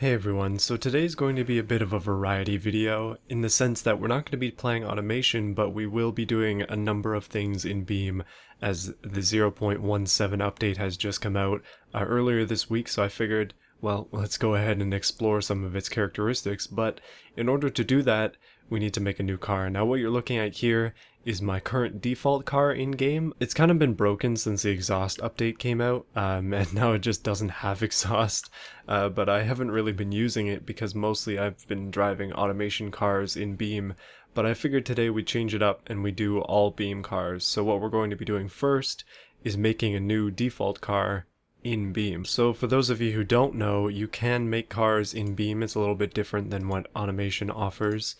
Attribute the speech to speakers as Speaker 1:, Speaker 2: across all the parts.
Speaker 1: Hey everyone, so today's going to be a bit of a variety video in the sense that we're not going to be playing automation, but we will be doing a number of things in Beam as the 0.17 update has just come out earlier this week, so I figured, well, let's go ahead and explore some of its characteristics, but in order to do that, we need to make a new car. Now what you're looking at here is my current default car in-game. It's kind of been broken since the exhaust update came out, and now it just doesn't have exhaust, but I haven't really been using it because mostly I've been driving automation cars in Beam, but I figured today we'd change it up and we do all Beam cars. So what we're going to be doing first is making a new default car in Beam. So for those of you who don't know, you can make cars in Beam. It's a little bit different than what automation offers.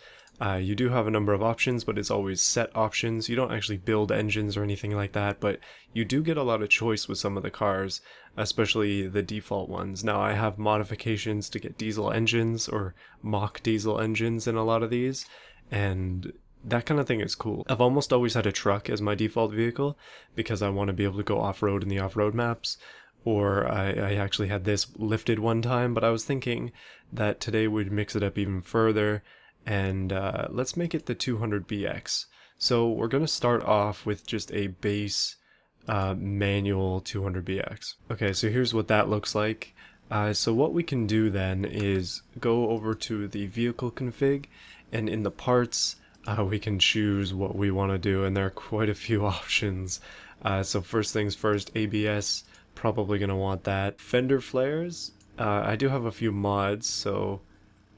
Speaker 1: You do have a number of options, but it's always set options. You don't actually build engines or anything like that, but you do get a lot of choice with some of the cars, especially the default ones. Now I have modifications to get diesel engines or mock diesel engines in a lot of these, and that kind of thing is cool. I've almost always had a truck as my default vehicle because I want to be able to go off-road in the off-road maps. Or I actually had this lifted one time, but I was thinking that today we'd mix it up even further and let's make it the 200BX. So we're going to start off with just a base manual 200BX. Okay, so here's what that looks like. So what we can do then is go over to the vehicle config, and in the parts we can choose what we want to do, and there are quite a few options. So first things first, ABS, probably going to want that. Fender flares, I do have a few mods, so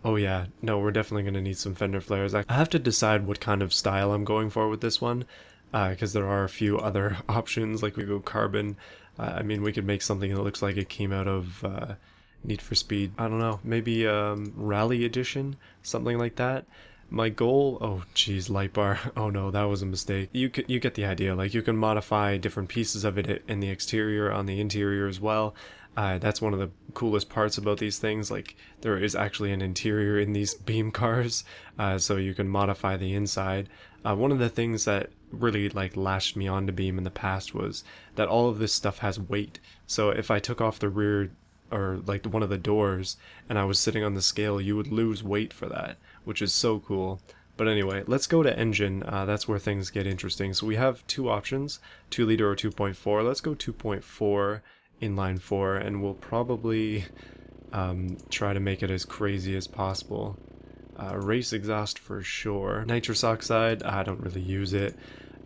Speaker 1: oh yeah, no, we're definitely going to need some fender flares. I have to decide what kind of style I'm going for with this one, because there are a few other options, like we go carbon. I mean, we could make something that looks like it came out of Need for Speed. I don't know, maybe Rally Edition, something like that. My goal, oh geez, light bar, oh no, that was a mistake. You get the idea, like you can modify different pieces of it in the exterior, on the interior as well. That's one of the coolest parts about these things, like there is actually an interior in these Beam cars, so you can modify the inside. One of the things that really like latched me onto Beam in the past was that all of this stuff has weight. So if I took off the rear or like one of the doors and I was sitting on the scale, you would lose weight for that, which is so cool. But anyway, let's go to engine. That's where things get interesting. So we have two options, 2 liter or 2.4. Let's go 2.4 inline 4, and we'll probably try to make it as crazy as possible. Race exhaust for sure. Nitrous oxide, I don't really use it.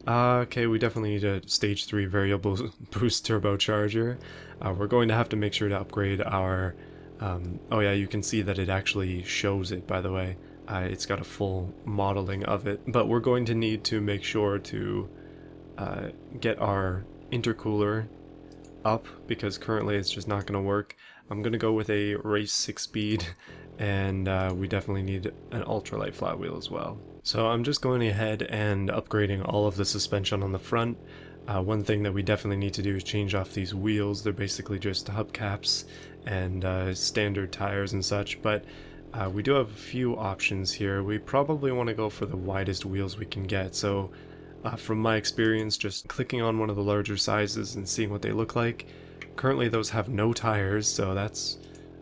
Speaker 1: Okay, we definitely need a stage 3 variable boost turbocharger. We're going to have to make sure to upgrade our oh yeah, you can see that it actually shows it, by the way. It's got a full modeling of it, but we're going to need to make sure to get our intercooler up, because currently it's just not going to work. I'm going to go with a race 6-speed, and we definitely need an ultralight flat wheel as well. So I'm just going ahead and upgrading all of the suspension on the front. One thing that we definitely need to do is change off these wheels. They're basically just hubcaps and standard tires and such, but we do have a few options here. We probably want to go for the widest wheels we can get, so from my experience, just clicking on one of the larger sizes and seeing what they look like. Currently those have no tires, so that's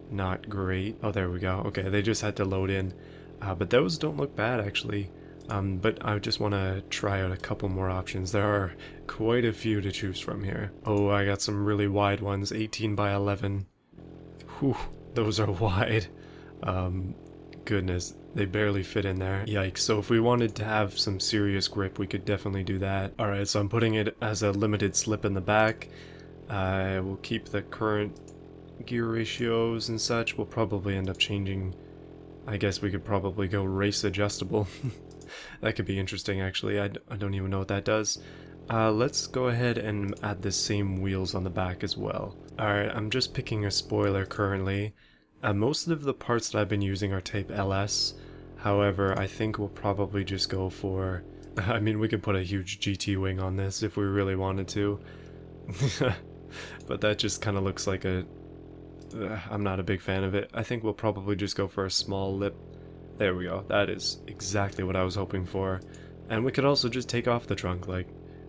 Speaker 1: not great. Oh, there we go. Okay, they just had to load in. But those don't look bad, actually. But I just want to try out a couple more options. There are quite a few to choose from here. Oh, I got some really wide ones, 18 by 11. Whew, those are wide. Goodness, they barely fit in there. Yikes. So if we wanted to have some serious grip, we could definitely do that. Alright, so I'm putting it as a limited slip in the back. We'll keep the current gear ratios and such. We'll probably end up changing. I guess we could probably go race adjustable. That could be interesting, actually. I don't even know what that does. Let's go ahead and add the same wheels on the back as well. Alright, I'm just picking a spoiler currently. Most of the parts that I've been using are type LS. However, I think we'll probably just go for... I mean, we could put a huge GT wing on this if we really wanted to. But that just kind of looks like a... I'm not a big fan of it. I think we'll probably just go for a small lip. There we go. That is exactly what I was hoping for. And we could also just take off the trunk, like,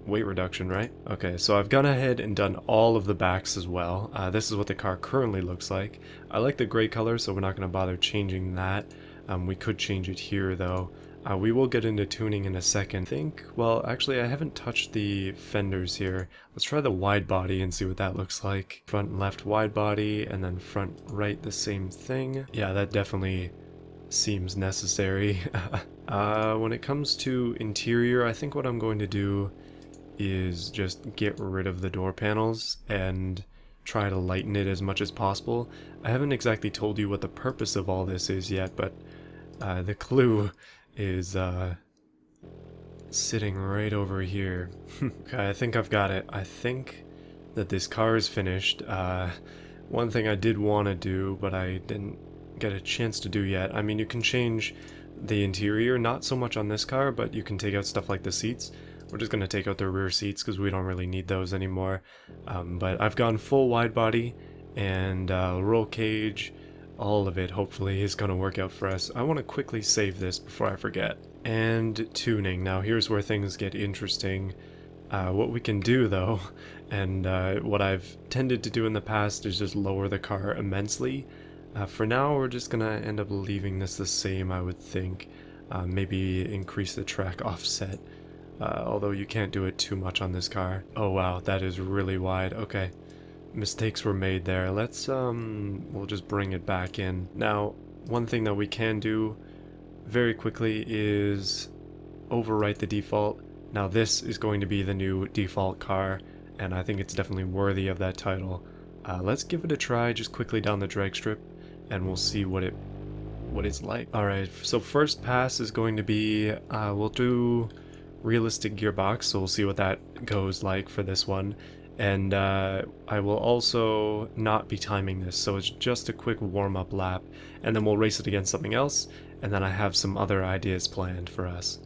Speaker 1: weight reduction, right? Okay, so I've gone ahead and done all of the backs as well. This is what the car currently looks like. I like the gray color, so we're not going to bother changing that. We could change it here though. We will get into tuning in a second. Well, actually I haven't touched the fenders here. Let's try the wide body and see what that looks like. Front and left wide body, and then front right the same thing. Yeah, that definitely seems necessary. When it comes to interior, I think what I'm going to do is just get rid of the door panels and try to lighten it as much as possible. I haven't exactly told you what the purpose of all this is yet, but the clue is sitting right over here. Okay, I think I've got it. I think that this car is finished. One thing I did want to do, but I didn't get a chance to do yet. I mean, you can change the interior, not so much on this car, but you can take out stuff like the seats. We're just going to take out the rear seats because we don't really need those anymore. But I've gone full wide body, and roll cage, all of it hopefully is going to work out for us. I want to quickly save this before I forget. And tuning. Now here's where things get interesting. What we can do though, and what I've tended to do in the past, is just lower the car immensely. For now we're just going to end up leaving this the same, I would think. Maybe increase the track offset. Although you can't do it too much on this car. Oh wow, that is really wide. Okay. Mistakes were made there. Let's, we'll just bring it back in. Now, one thing that we can do very quickly is overwrite the default. Now this is going to be the new default car, and I think it's definitely worthy of that title. Let's give it a try just quickly down the drag strip, and we'll see what it's like. Alright, so first pass is going to be, we'll do realistic gearbox, so we'll see what that goes like for this one. And I will also not be timing this, so it's just a quick warm-up lap, and then we'll race it against something else, and then I have some other ideas planned for us.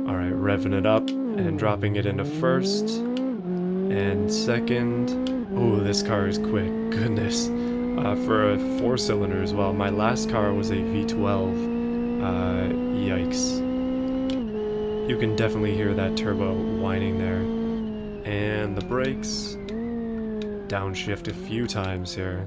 Speaker 1: Alright, revving it up and dropping it into first and second. Oh, this car is quick, goodness. For a 4-cylinder as well. My last car was a V12. Yikes. You can definitely hear that turbo whining there. And the brakes. Downshift a few times here.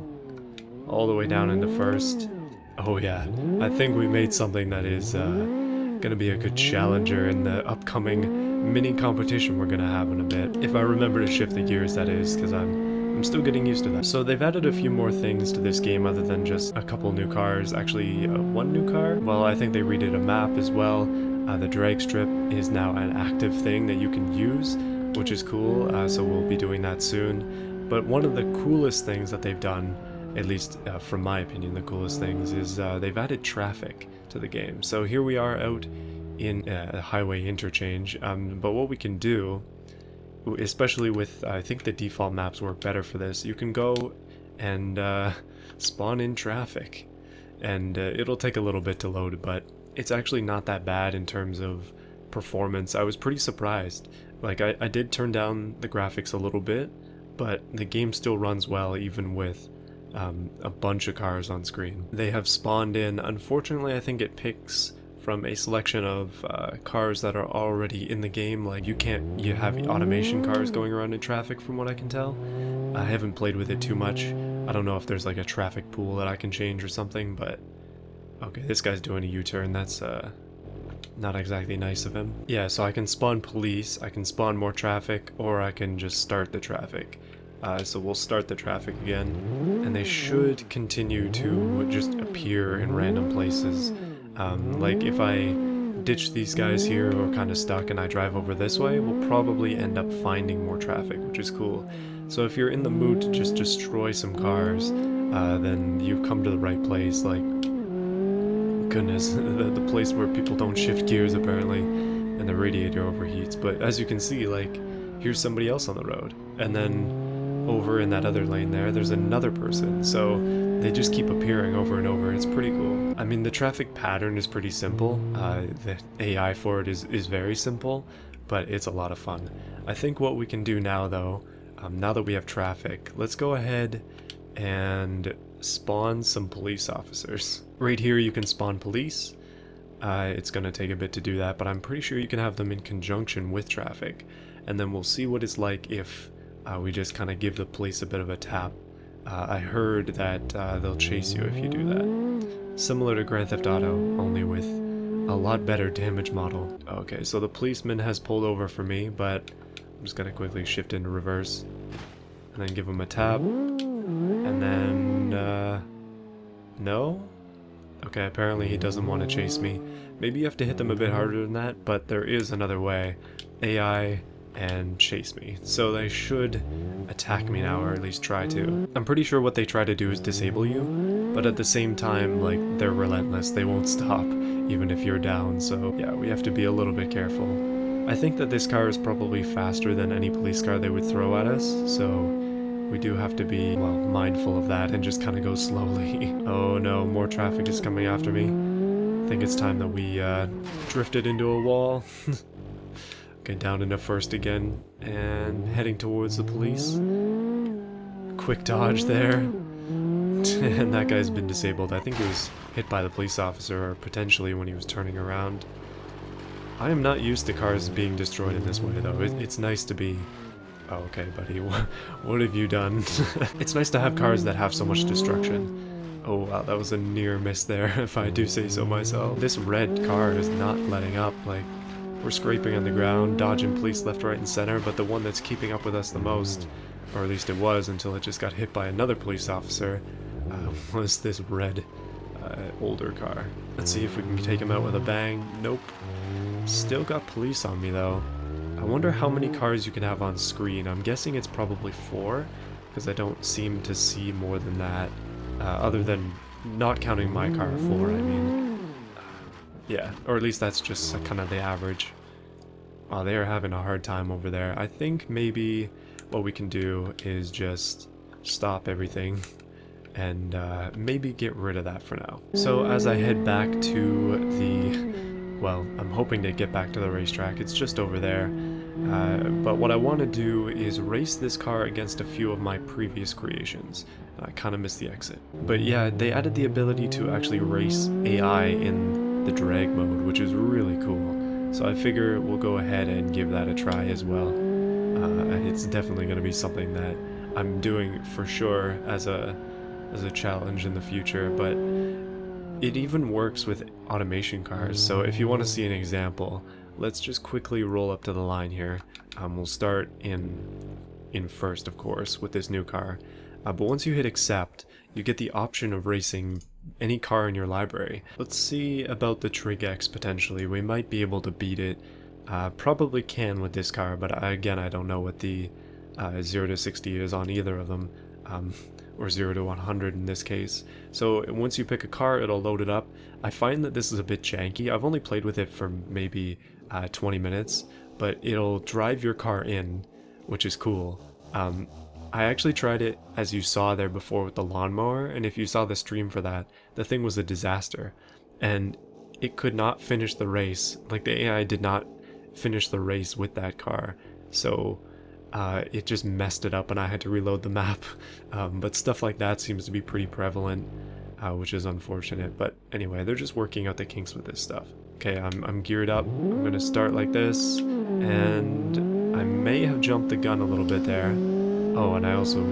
Speaker 1: All the way down into first. Oh yeah, I think we made something that is gonna be a good challenger in the upcoming mini competition we're gonna have in a bit. If I remember to shift the gears, that is, because I'm still getting used to that. So they've added a few more things to this game other than just a couple new cars. Actually, one new car. Well, I think they redid a map as well. The drag strip is now an active thing that you can use, which is cool, so we'll be doing that soon. But one of the coolest things that they've done, at least from my opinion, the coolest things, is they've added traffic to the game. So here we are out in a highway interchange, but what we can do, especially with, I think the default maps work better for this, you can go and spawn in traffic. And it'll take a little bit to load, but it's actually not that bad in terms of performance. I was pretty surprised. Like, I did turn down the graphics a little bit, but the game still runs well even with a bunch of cars on screen. They have spawned in, unfortunately I think it picks from a selection of cars that are already in the game. Like, you have automation cars going around in traffic from what I can tell. I haven't played with it too much. I don't know if there's like a traffic pool that I can change or something, but okay, this guy's doing a U-turn. That's not exactly nice of him. Yeah, so I can spawn police, I can spawn more traffic, or I can just start the traffic. So we'll start the traffic again, and they should continue to just appear in random places. Like if I ditch these guys here who are kind of stuck and I drive over this way, we'll probably end up finding more traffic, which is cool. So if you're in the mood to just destroy some cars, then you've come to the right place. Like, goodness, the place where people don't shift gears apparently, and the radiator overheats. But as you can see, like, here's somebody else on the road, and then over in that other lane there's another person. So they just keep appearing over and over. It's pretty cool. I mean, the traffic pattern is pretty simple. The AI for it is very simple, but it's a lot of fun. I think what we can do now though, now that we have traffic, let's go ahead and spawn some police officers. Right here you can spawn police. It's going to take a bit to do that, but I'm pretty sure you can have them in conjunction with traffic. And then we'll see what it's like if we just kind of give the police a bit of a tap. I heard that they'll chase you if you do that. Similar to Grand Theft Auto, only with a lot better damage model. Okay, so the policeman has pulled over for me, but I'm just going to quickly shift into reverse. And then give him a tap. And then... no? Okay, apparently he doesn't want to chase me. Maybe you have to hit them a bit harder than that, but there is another way. AI and chase me. So they should attack me now, or at least try to. I'm pretty sure what they try to do is disable you, but at the same time, like, they're relentless. They won't stop, even if you're down, so yeah, we have to be a little bit careful. I think that this car is probably faster than any police car they would throw at us, so we do have to be, well, mindful of that and just kind of go slowly. Oh no, more traffic is coming after me. I think it's time that we drifted into a wall. Okay, down into first again, and heading towards the police. Quick dodge there. And that guy's been disabled. I think he was hit by the police officer, or potentially when he was turning around. I am not used to cars being destroyed in this way, though. It's nice to be... Oh, okay, buddy, what have you done? It's nice to have cars that have so much destruction. Oh wow, that was a near miss there, if I do say so myself. This red car is not letting up, like... We're scraping on the ground, dodging police left, right, and center, but the one that's keeping up with us the most, or at least it was until it just got hit by another police officer, was this red, older car. Let's see if we can take him out with a bang. Nope. Still got police on me, though. I wonder how many cars you can have on screen. I'm guessing it's probably 4, because I don't seem to see more than that, other than not counting my car 4, I mean. Yeah, or at least that's just kind of the average. Oh, they are having a hard time over there. I think maybe what we can do is just stop everything and maybe get rid of that for now. So as I head back to the... Well, I'm hoping to get back to the racetrack. It's just over there. But what I want to do is race this car against a few of my previous creations. I kind of missed the exit. But yeah, they added the ability to actually race AI in the drag mode, which is really cool. So I figure we'll go ahead and give that a try as well. It's definitely going to be something that I'm doing for sure as a challenge in the future, but it even works with automation cars. So if you want to see an example, let's just quickly roll up to the line here. We'll start in first, of course, with this new car. But once you hit accept, you get the option of racing any car in your library. Let's see about the Trig X potentially. We might be able to beat it. Probably can with this car, but again, I don't know what the 0 to 60 is on either of them. Or 0 to 100 in this case. So once you pick a car, it'll load it up. I find that this is a bit janky. I've only played with it for maybe 20 minutes, but it'll drive your car in, which is cool. I actually tried it, as you saw there before, with the lawnmower, and if you saw the stream for that, the thing was a disaster. And it could not finish the race. Like, the AI did not finish the race with that car. So it just messed it up and I had to reload the map. But stuff like that seems to be pretty prevalent, which is unfortunate. But anyway, they're just working out the kinks with this stuff. Okay, I'm geared up. I'm gonna start like this, and I may have jumped the gun a little bit there. Oh, and I also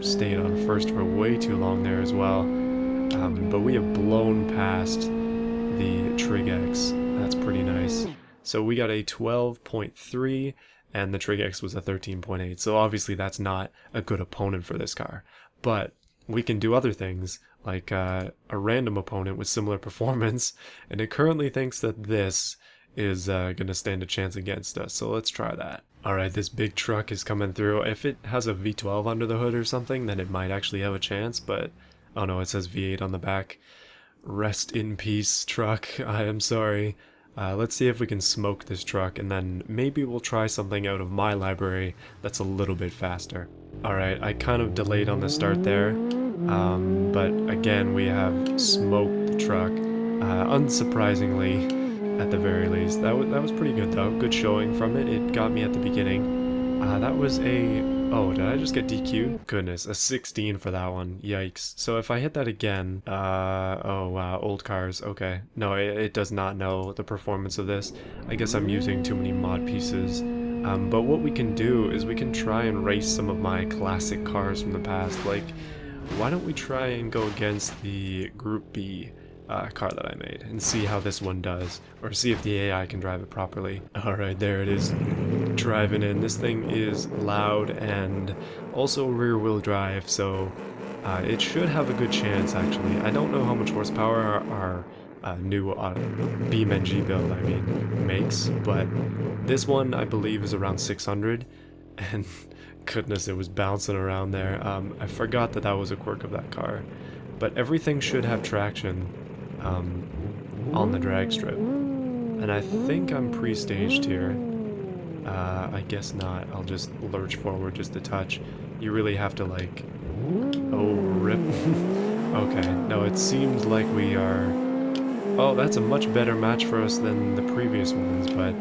Speaker 1: stayed on first for way too long there as well. But we have blown past the Trig X. That's pretty nice. So we got a 12.3, and the Trig X was a 13.8. So obviously that's not a good opponent for this car. But we can do other things, like a random opponent with similar performance, and it currently thinks that this is going to stand a chance against us. So let's try that. Alright, this big truck is coming through. If it has a V12 under the hood or something, then it might actually have a chance, but... Oh no, it says V8 on the back. Rest in peace, truck. I am sorry. Let's see if we can smoke this truck, and then maybe we'll try something out of my library that's a little bit faster. Alright, I kind of delayed on the start there, but again, we have smoked the truck. Unsurprisingly, at the very least. That was pretty good though. Good showing from it. It got me at the beginning. That was a Oh, did I just get DQ'd? Goodness, a 16 for that one. Yikes. So if I hit that again, oh wow, old cars, okay. No, it does not know the performance of this. I guess I'm using too many mod pieces. But what we can do is we can try and race some of my classic cars from the past. Like, why don't we try and go against the Group B car that I made and see how this one does, or see if the AI can drive it properly. Alright, there it is, driving in. This thing is loud and also rear wheel drive, so it should have a good chance actually. I don't know how much horsepower our new BeamNG build, I mean, makes, but this one I believe is around 600, and goodness, it was bouncing around there. I forgot that that was a quirk of that car, but everything should have traction on the drag strip, and I think I'm pre-staged here. I guess not. I'll just lurch forward just a touch. You really have to like, oh rip. Okay, no, it seems like we are, oh, that's a much better match for us than the previous ones, but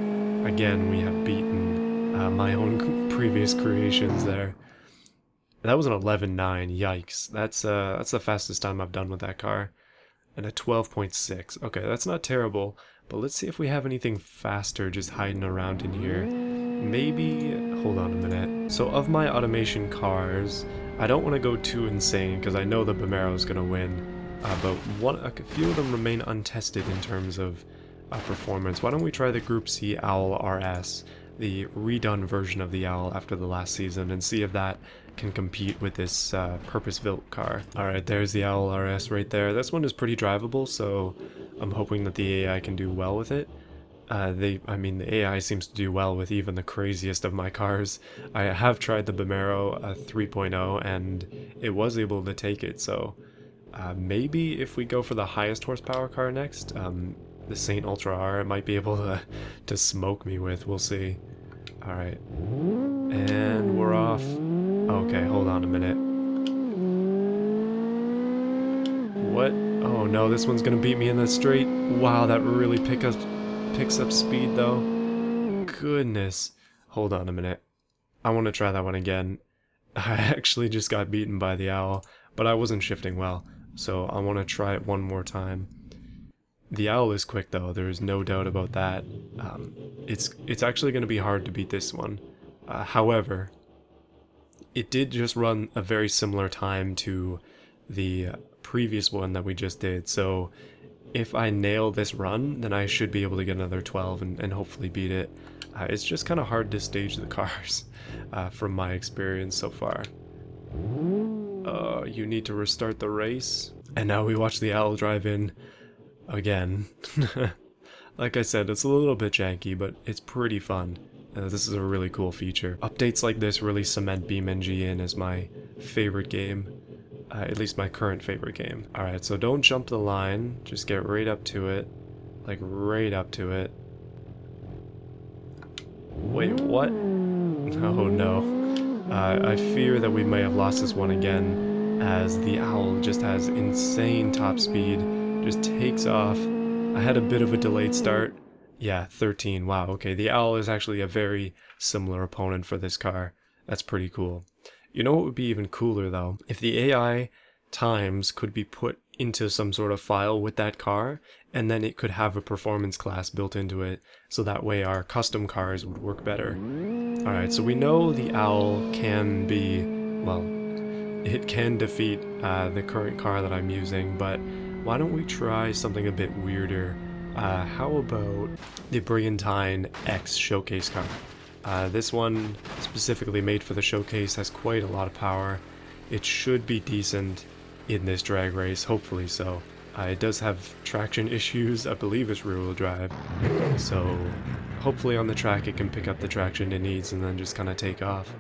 Speaker 1: again we have beaten my own previous creations there. That was an 11.9, yikes. That's the fastest time I've done with that car. And a 12.6. Okay, that's not terrible, but let's see if we have anything faster just hiding around in here. Maybe, hold on a minute. So of my automation cars, I don't want to go too insane because I know the BeamNG is going to win, but a few of them remain untested in terms of performance. Why don't we try the Group C Owl RS, the redone version of the Owl after the last season, and see if that can compete with this purpose-built car. Alright, there's the Owl RS right there. This one is pretty drivable, so I'm hoping that the AI can do well with it. I mean, the AI seems to do well with even the craziest of my cars. I have tried the BeamNG 3.0 and it was able to take it, so maybe if we go for the highest horsepower car next, the Saint Ultra R, it might be able to smoke me with. We'll see. Alright. And we're off. Okay, hold on a minute. What? Oh no, this one's gonna beat me in the straight. Wow, that really picks up speed though. Goodness. Hold on a minute. I want to try that one again. I actually just got beaten by the Owl, but I wasn't shifting well, so I want to try it one more time. The Owl is quick though, there's no doubt about that. It's actually going to be hard to beat this one. However, it did just run a very similar time to the previous one that we just did, so if I nail this run, then I should be able to get another 12 and hopefully beat it. It's just kind of hard to stage the cars from my experience so far. You need to restart the race. And now we watch the Owl drive in again. Like I said, it's a little bit janky, but it's pretty fun. This is a really cool feature. Updates like this really cement BeamNG in as my favorite game. At least my current favorite game. Alright, so don't jump the line, just get right up to it. Like, right up to it. Wait, what? Oh no. I fear that we may have lost this one again, as the Owl just has insane top speed, just takes off. I had a bit of a delayed start. Yeah, 13, wow, okay, the Owl is actually a very similar opponent for this car. That's pretty cool. You know what would be even cooler though? If the AI times could be put into some sort of file with that car, and then it could have a performance class built into it, so that way our custom cars would work better. Alright, so we know the Owl can be, well, it can defeat the current car that I'm using, but why don't we try something a bit weirder? How about the Brigantine X showcase car? This one, specifically made for the showcase, has quite a lot of power. It should be decent in this drag race, hopefully so. It does have traction issues, I believe it's rear-wheel drive, so hopefully on the track it can pick up the traction it needs and then just kind of take off.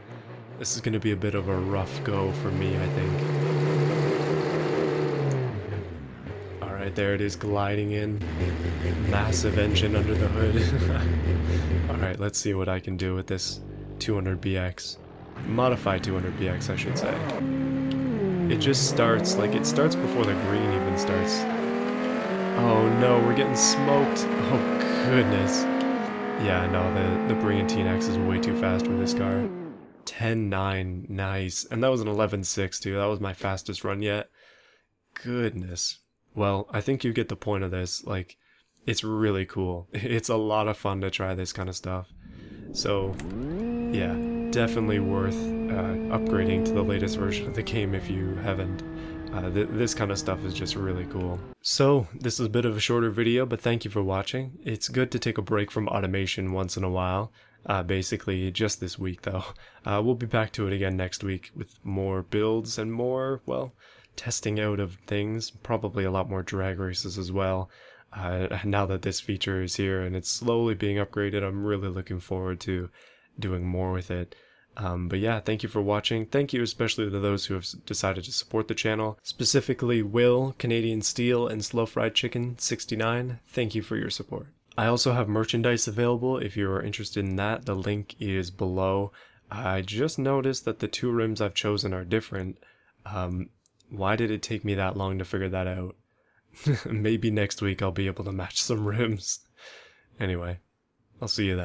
Speaker 1: This is going to be a bit of a rough go for me, I think. Alright, there it is gliding in. Massive engine under the hood. Alright, let's see what I can do with this 200BX. Modified 200BX, I should say. It just starts, like, it starts before the green even starts. Oh no, we're getting smoked. Oh goodness. Yeah, no, the Brigantine X is way too fast for this car. 10.9, nice. And that was an 11.6 too. That was my fastest run yet. Goodness. Well, I think you get the point of this. Like, it's really cool. It's a lot of fun to try this kind of stuff. So, yeah, definitely worth upgrading to the latest version of the game if you haven't. This kind of stuff is just really cool. So, this is a bit of a shorter video, but thank you for watching. It's good to take a break from automation once in a while. Basically, just this week though. We'll be back to it again next week with more builds and more, well, testing out of things. Probably a lot more drag races as well. Now that this feature is here and it's slowly being upgraded, I'm really looking forward to doing more with it. But yeah, thank you for watching. Thank you especially to those who have decided to support the channel. Specifically Will, Canadian Steel, and Slow Fried Chicken 69. Thank you for your support. I also have merchandise available if you are interested in that. The link is below. I just noticed that the two rims I've chosen are different. Why did it take me that long to figure that out? Maybe next week I'll be able to match some rims. Anyway, I'll see you then.